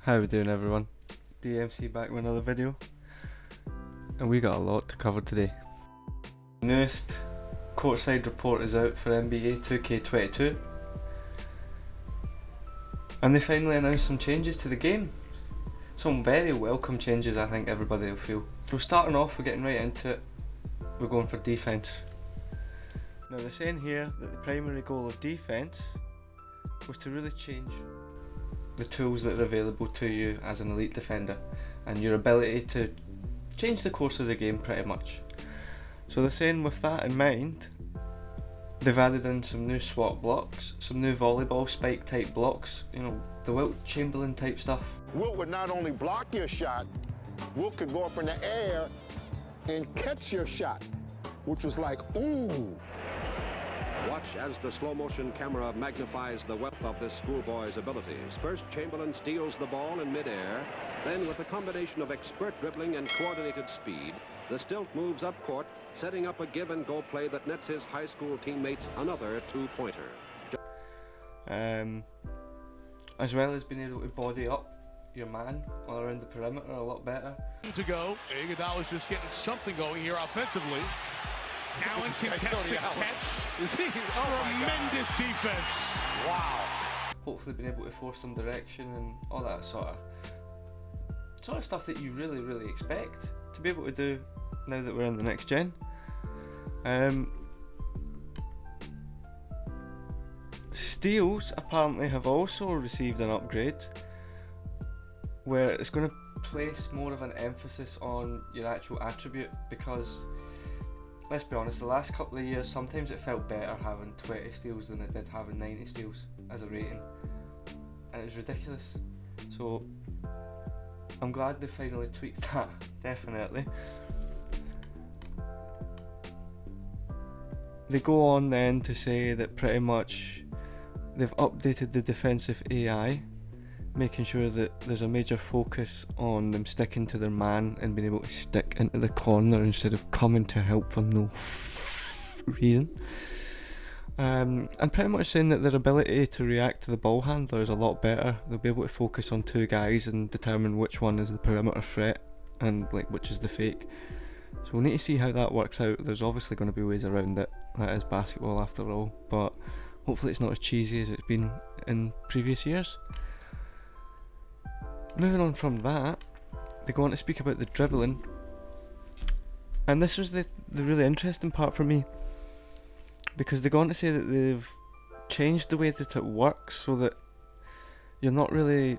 How we doing, everyone? DMC back with another video, and we got a lot to cover today. The newest courtside report is out for NBA2K22, and they finally announced some changes to the game. Some very welcome changes, I think everybody will feel. So starting off, we're getting right into it. We're going for defense. Now they're saying here that the primary goal of defense was to really change the tools that are available to you as an elite defender and your ability to change the course of the game pretty much. So they're saying with that in mind, they've added in some new swat blocks, some new volleyball spike type blocks, you know, the Wilt Chamberlain type stuff. Wilt would not only block your shot, Wilt could go up in the air and catch your shot, which was like, ooh. Watch as the slow-motion camera magnifies the wealth of this schoolboy's abilities. First, Chamberlain steals the ball in midair. Then, with a combination of expert dribbling and coordinated speed, the stilt moves up court, setting up a give-and-go play that nets his high school teammates another two-pointer. As well as being able to body up your man all around the perimeter a lot better. To go, Iguodala's just getting something going here offensively. Allen contests the catch. Tremendous defense. Wow. Hopefully being able to force some direction and all that sort of stuff that you really expect to be able to do now that we're in the next gen. Steals apparently have also received an upgrade where it's going to place more of an emphasis on your actual attribute, because let's be honest, the last couple of years sometimes it felt better having 20 steals than it did having 90 steals as a rating, and it was ridiculous. So I'm glad they finally tweaked that, definitely. They go on then to say that pretty much they've updated the defensive AI, making sure that there's a major focus on them sticking to their man and being able to stick into the corner instead of coming to help for no reason. And pretty much saying that their ability to react to the ball handler is a lot better. They'll be able to focus on two guys and determine which one is the perimeter threat and like which is the fake. So we'll need to see how that works out. There's obviously going to be ways around it. That is basketball after all, but hopefully it's not as cheesy as it's been in previous years. Moving on from that, they go on to speak about the dribbling, and this was the really interesting part for me, because they go on to say that they've changed the way that it works so that you're not really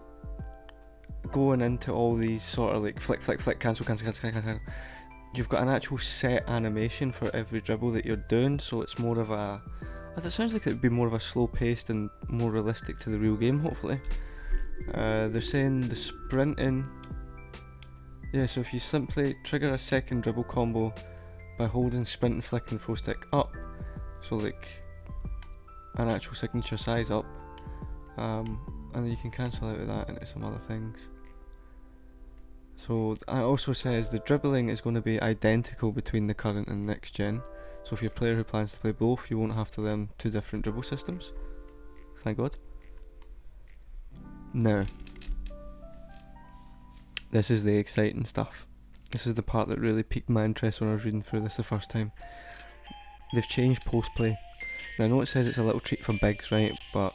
going into all these sort of like flick, cancel. You've got an actual set animation for every dribble that you're doing, so it's more of a, it sounds like it would be more of a slow paced and more realistic to the real game, hopefully. They're saying the sprinting, so if you simply trigger a second dribble combo by holding sprint and flicking the pro stick up, so like an actual signature size up, and then you can cancel out of that into some other things. So it also says the dribbling is going to be identical between the current and next gen, so if you're a player who plans to play both, you won't have to learn two different dribble systems, thank God. Now, this is the exciting stuff. This is the part that really piqued my interest when I was reading through this the first time. They've changed post play. Now I know it says it's a little treat for bigs, right, but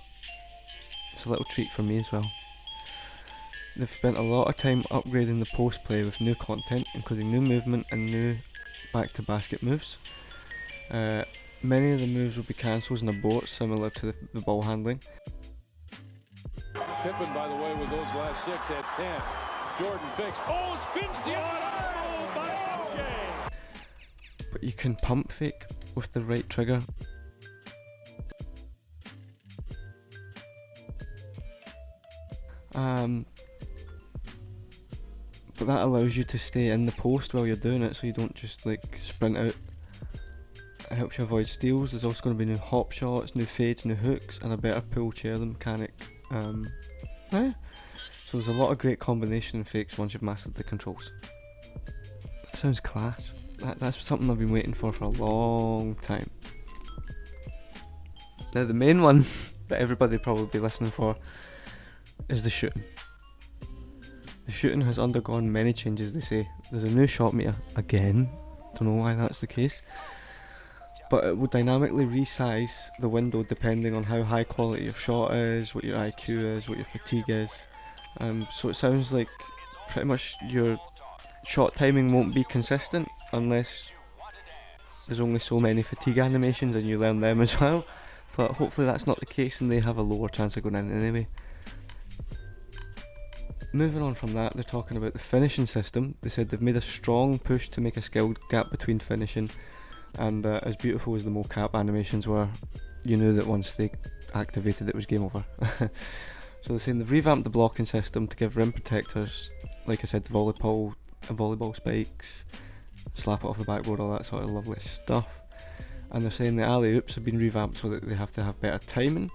it's a little treat for me as well. They've spent a lot of time upgrading the post play with new content, including new movement and new back to basket moves. Many of the moves will be cancels and aborts, similar to the ball handling. Pippen, by the way, with those last 6 has 10. Jordan fakes. Oh, spins the other by MJ. But you can pump fake with the right trigger. But that allows you to stay in the post while you're doing it, so you don't just like sprint out. It helps you avoid steals. There's also going to be new hop shots, new fades, new hooks, and a better pull chair mechanic. So there's a lot of great combination and fakes once you've mastered the controls. That sounds class. That's something I've been waiting for a long time. Now the main one that everybody probably be listening for is the shooting. The shooting has undergone many changes, they say. There's a new shot meter, again, don't know why that's the case, but it will dynamically resize the window depending on how high quality your shot is, what your IQ is, what your fatigue is. So it sounds like pretty much your shot timing won't be consistent unless there's only so many fatigue animations and you learn them as well, but hopefully that's not the case and they have a lower chance of going in anyway. Moving on from that, they're talking about the finishing system. They said they've made a strong push to make a skill gap between finishing, and as beautiful as the mocap animations were, you knew that once they activated it was game over. So they're saying they've revamped the blocking system to give rim protectors, like I said, volleyball spikes, slap it off the backboard, all that sort of lovely stuff. And they're saying the alley-oops have been revamped so that they have to have better timing,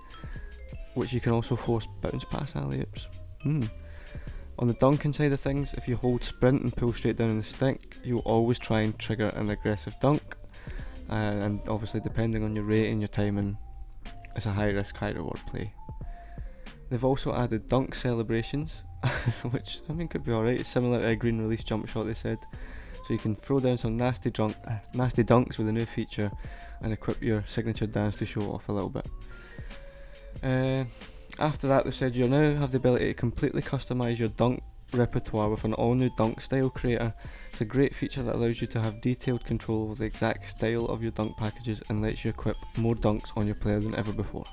which you can also force bounce pass alley-oops. On the dunking side of things, if you hold sprint and pull straight down on the stick, you'll always try and trigger an aggressive dunk, and obviously depending on your rate and your timing, it's a high risk, high reward play. They've also added dunk celebrations, which I mean could be alright. It's similar to a green release jump shot, they said. So you can throw down some nasty dunks with a new feature and equip your signature dance to show off a little bit. After that, they said you now have the ability to completely customise your dunk repertoire with an all new dunk style creator. It's a great feature that allows you to have detailed control over the exact style of your dunk packages and lets you equip more dunks on your player than ever before.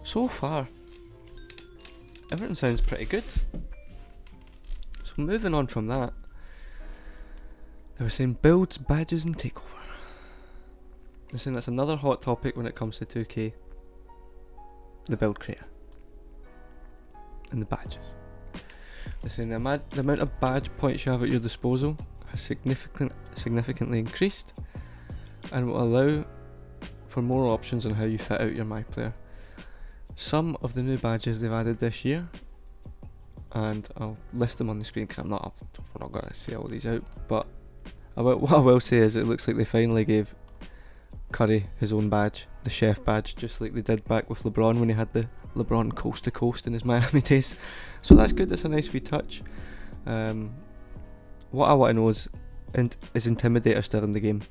So far, everything sounds pretty good. So moving on from that, they were saying builds, badges and takeover. They're saying that's another hot topic when it comes to 2K. The build creator. And the badges. They're saying the amount of badge points you have at your disposal has significantly increased and will allow for more options on how you fit out your My Player. Some of the new badges they've added this year, and I'll list them on the screen because we're not going to say all these out, but what I will say is it looks like they finally gave Curry his own badge, the chef badge, just like they did back with LeBron when he had the LeBron coast to coast in his Miami days. So that's good, that's a nice wee touch. What I want to know is Intimidator still in the game?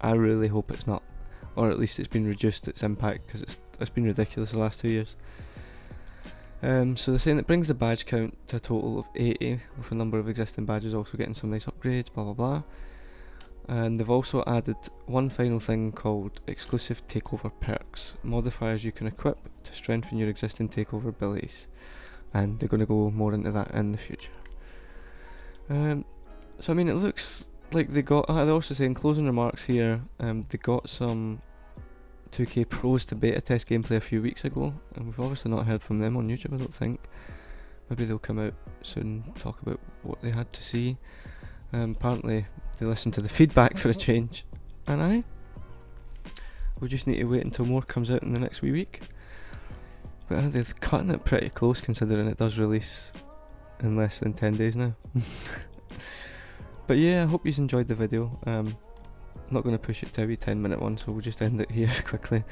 I really hope it's not, or at least it's been reduced its impact, because it's been ridiculous the last 2 years. So they're saying it brings the badge count to a total of 80, with a number of existing badges also getting some nice upgrades, blah blah blah. And they've also added one final thing called exclusive takeover perks, modifiers you can equip to strengthen your existing takeover abilities, and they're going to go more into that in the future. So I mean, it looks like they got, they're also saying closing remarks here, they got some 2K pros to beta test gameplay a few weeks ago, and we've obviously not heard from them on YouTube, I don't think. Maybe they'll come out soon and talk about what they had to see. Apparently they listened to the feedback for a change, and we just need to wait until more comes out in the next wee week. But they're cutting it pretty close considering it does release in less than 10 days now. But yeah, I hope you enjoyed the video. I'm not going to push it to a wee 10-minute one, so we'll just end it here quickly.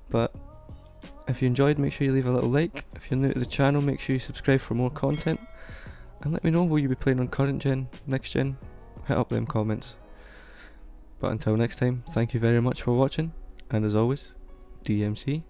But if you enjoyed, make sure you leave a little like. If you're new to the channel, make sure you subscribe for more content. And let me know, will you be playing on current gen, next gen? Hit up them comments. But until next time, thank you very much for watching, and as always, DMC